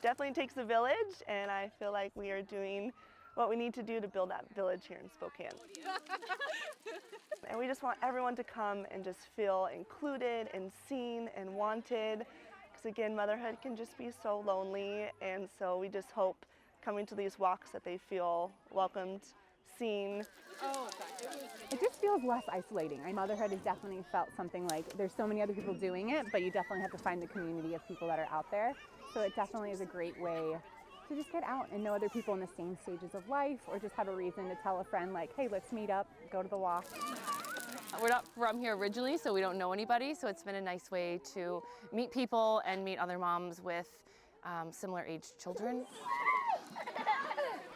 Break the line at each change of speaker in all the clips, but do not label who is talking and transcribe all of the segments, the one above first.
definitely takes a village, and I feel like we are doing what we need to do to build that village here in Spokane. And we just want everyone to come and just feel included and seen and wanted, because again, motherhood can just be so lonely, and so we just hope coming to these walks that they feel welcomed, seen.
It just feels less isolating. Motherhood has definitely felt something like there's so many other people doing it, but you definitely have to find the community of people that are out there. So it definitely is a great way to just get out and know other people in the same stages of life, or just have a reason to tell a friend like, hey, let's meet up, go to the walk.
We're not from here originally, so we don't know anybody, so it's been a nice way to meet people and meet other moms with similar aged children.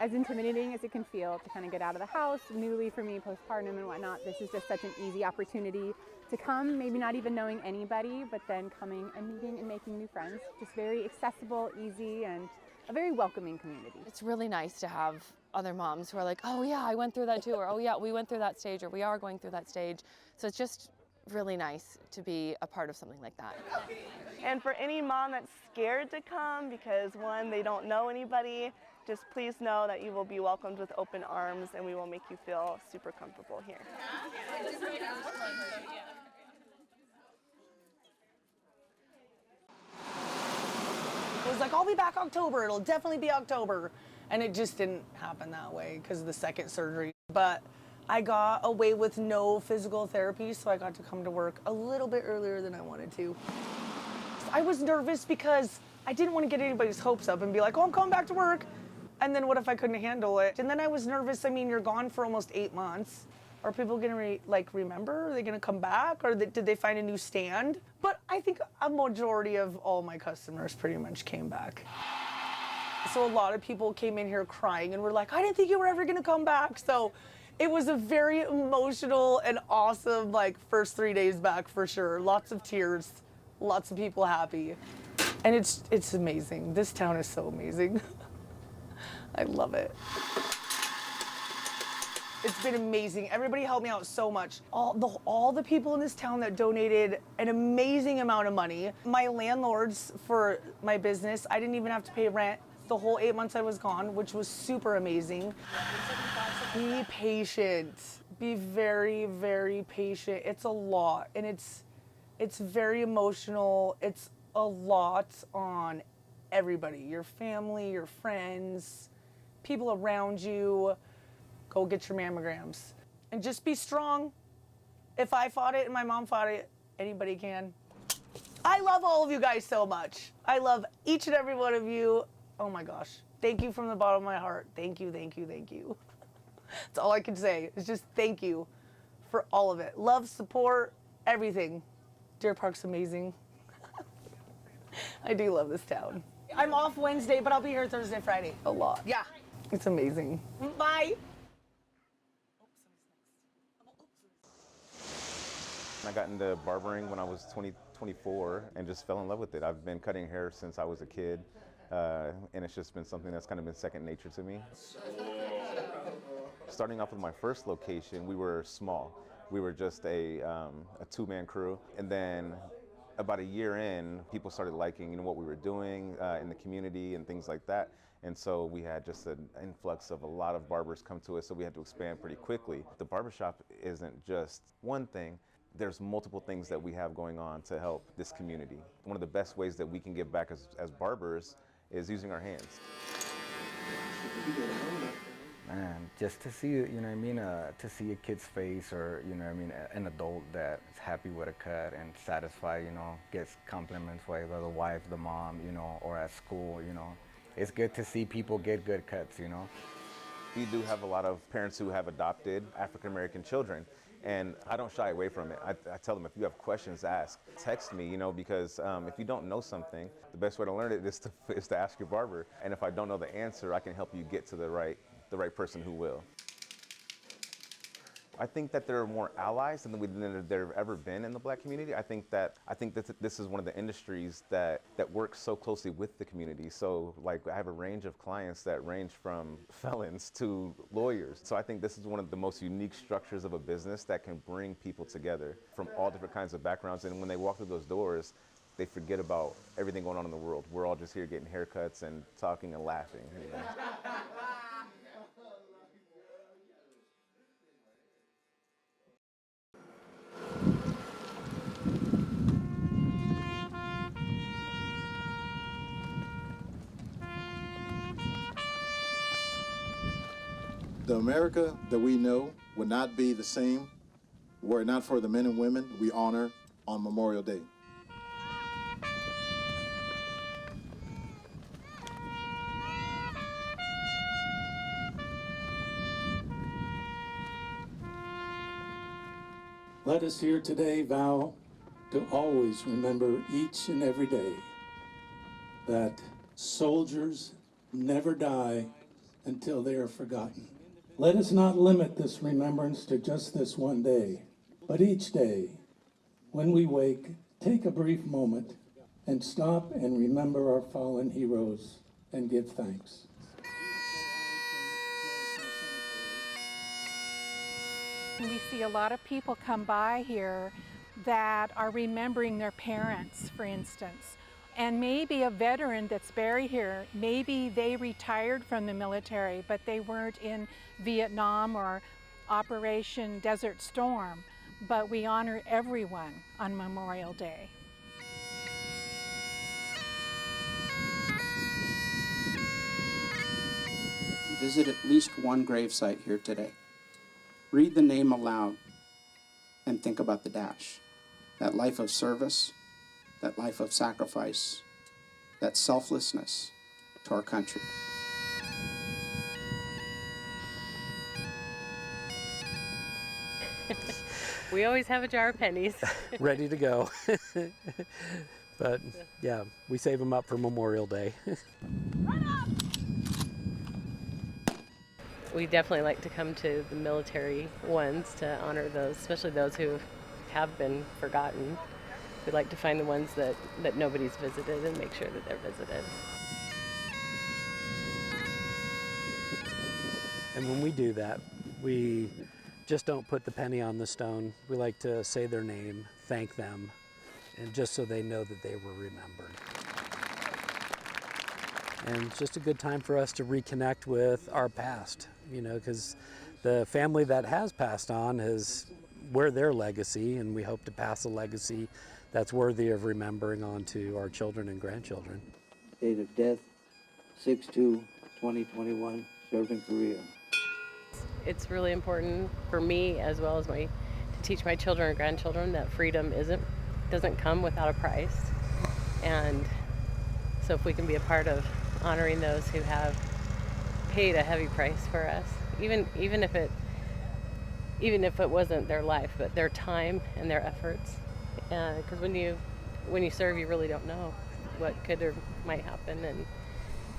As intimidating as it can feel to kind of get out of the house, newly for me, postpartum and whatnot, this is just such an easy opportunity to come, maybe not even knowing anybody, but then coming and meeting and making new friends. Just very accessible, easy, and a very welcoming community.
It's really nice to have other moms who are like, oh yeah, I went through that too, or oh yeah, we went through that stage, or we are going through that stage. So it's just really nice to be a part of something like that.
And for any mom that's scared to come because one, they don't know anybody, just please know that you will be welcomed with open arms, and we will make you feel super comfortable here.
It was like, I'll be back October, it'll definitely be October. And it just didn't happen that way because of the second surgery. But I got away with no physical therapy, so I got to come to work a little bit earlier than I wanted to. I was nervous because I didn't want to get anybody's hopes up and be like, oh, I'm coming back to work. And then what if I couldn't handle it? And then I was nervous. I mean, you're gone for almost 8 months. Are people going to remember? Are they going to come back? Or did they find a new stand? But I think a majority of all my customers pretty much came back. So a lot of people came in here crying and were like, I didn't think you were ever going to come back. So it was a very emotional and awesome first 3 days back for sure. Lots of tears, lots of people happy. And it's amazing. This town is so amazing. I love it. It's been amazing. Everybody helped me out so much. All the people in this town that donated an amazing amount of money. My landlords for my business, I didn't even have to pay rent the whole 8 months I was gone, which was super amazing. Be patient. Be very, very patient. It's a lot, and it's very emotional. It's a lot on everybody, your family, your friends, people around you. Go get your mammograms and just be strong. If I fought it and my mom fought it, anybody can. I love all of you guys so much. I love each and every one of you. Oh my gosh. Thank you from the bottom of my heart. Thank you, thank you, thank you. That's all I can say is just thank you for all of it. Love, support, everything. Deer Park's amazing. I do love this town. I'm off Wednesday, but I'll be here Thursday, Friday. A lot. Yeah, it's amazing. Bye.
I got into barbering when I was 24 and just fell in love with it. I've been cutting hair since I was a kid, and it's just been something that's kind of been second nature to me. Starting off with my first location, we were small. We were just a two-man crew, and then about a year in, people started liking what we were doing in the community and things like that. And so we had just an influx of a lot of barbers come to us, so we had to expand pretty quickly. The barbershop isn't just one thing. There's multiple things that we have going on to help this community. One of the best ways that we can give back as barbers is using our hands.
Man, just to see, to see a kid's face, or, an adult that's happy with a cut and satisfied, gets compliments by the wife, the mom, or at school, It's good to see people get good cuts,
We do have a lot of parents who have adopted African-American children, and I don't shy away from it. I tell them, if you have questions, ask. Text me, because if you don't know something, the best way to learn it is to ask your barber. And if I don't know the answer, I can help you get to the right person who will. I think that there are more allies than there have ever been in the Black community. I think that this is one of the industries that works so closely with the community. So I have a range of clients that range from felons to lawyers. So I think this is one of the most unique structures of a business that can bring people together from all different kinds of backgrounds. And when they walk through those doors, they forget about everything going on in the world. We're all just here getting haircuts and talking and laughing. You know?
The America that we know would not be the same were it not for the men and women we honor on Memorial Day.
Let us here today vow to always remember each and every day that soldiers never die until they are forgotten. Let us not limit this remembrance to just this one day, but each day, when we wake, take a brief moment and stop and remember our fallen heroes and give thanks.
We see a lot of people come by here that are remembering their parents, for instance, and maybe a veteran that's buried here, maybe they retired from the military, but they weren't in Vietnam or Operation Desert Storm, but we honor everyone on Memorial Day.
Visit at least one gravesite here today. Read the name aloud and think about the dash. That life of service, that life of sacrifice, that selflessness to our country.
We always have a jar of pennies.
Ready to go. But yeah, we save them up for Memorial Day.
We definitely like to come to the military ones to honor those, especially those who have been forgotten. We like to find the ones that nobody's visited and make sure that they're visited.
And when we do that, we just don't put the penny on the stone. We like to say their name, thank them, and just so they know that they were remembered. And it's just a good time for us to reconnect with our past, you know, because the family that has passed on we're their legacy, and we hope to pass a legacy that's worthy of remembering on to our children and grandchildren.
Date of death, 6/2/2021, served in Korea.
It's really important for me as well as to teach my children and grandchildren that freedom doesn't come without a price. And so if we can be a part of honoring those who have paid a heavy price for us, even if it wasn't their life, but their time and their efforts. Because when you serve, you really don't know what could or might happen, and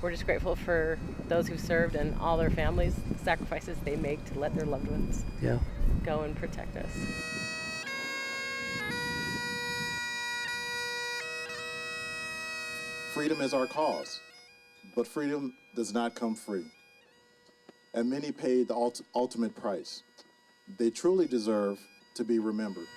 we're just grateful for those who served and all their families, the sacrifices they make to let their loved ones go and protect us.
Freedom is our cause, but freedom does not come free. And many paid the ultimate price. They truly deserve to be remembered.